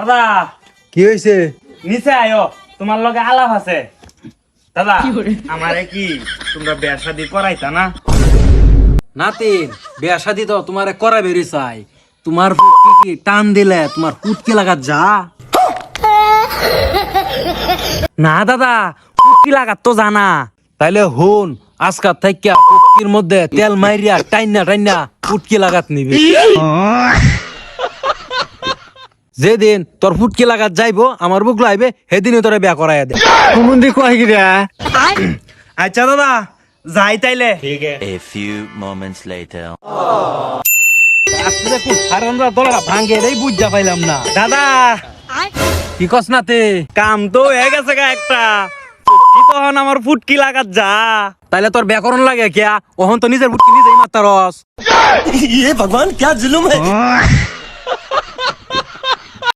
দাদা কি হয়েছে? নিচে আয়ো, তোমার লগে আলাপ আছে। দাদা আমারে কি তোমরা বিয়া শাদী করাইতা না? নাতিন, বিয়া শাদি তো তোমারে করা বেরি চাই। তোমার কি টান দিলে তোমার কুটকি লাগাত যা। না দাদা, কুটকি লাগাত তো জানা। তাইলে হুন, আজকাল থাইকা কুটকির মধ্যে তেল মাইরিয়া টাইনা টাইনা কুটকি লাগাত নিবি। যেদিন তোর ফুটকি লাগাত যাইবো আমার বুক লাইবে সেদিনই তোরে বিয়া করাইয়া দে। কুমুন্দি কয় গিরা। আচ্ছা দাদা যাই তাইলে। A few moments later. আসলে কোন হারানরা দলরা ভাঙ্গে রেই বুঝা পাইলাম না। দাদা কি কস নাতে? কাম তো হয়ে গেছে গা একটা। কি তখন আমার ফুটকি লাগাত যা। তাইলে তোর ব্যাকরণ লাগে কিয়া? ওহন তো নিজের ফুটকি নিজেই মারতারস। ये भगवान क्या जुल्म है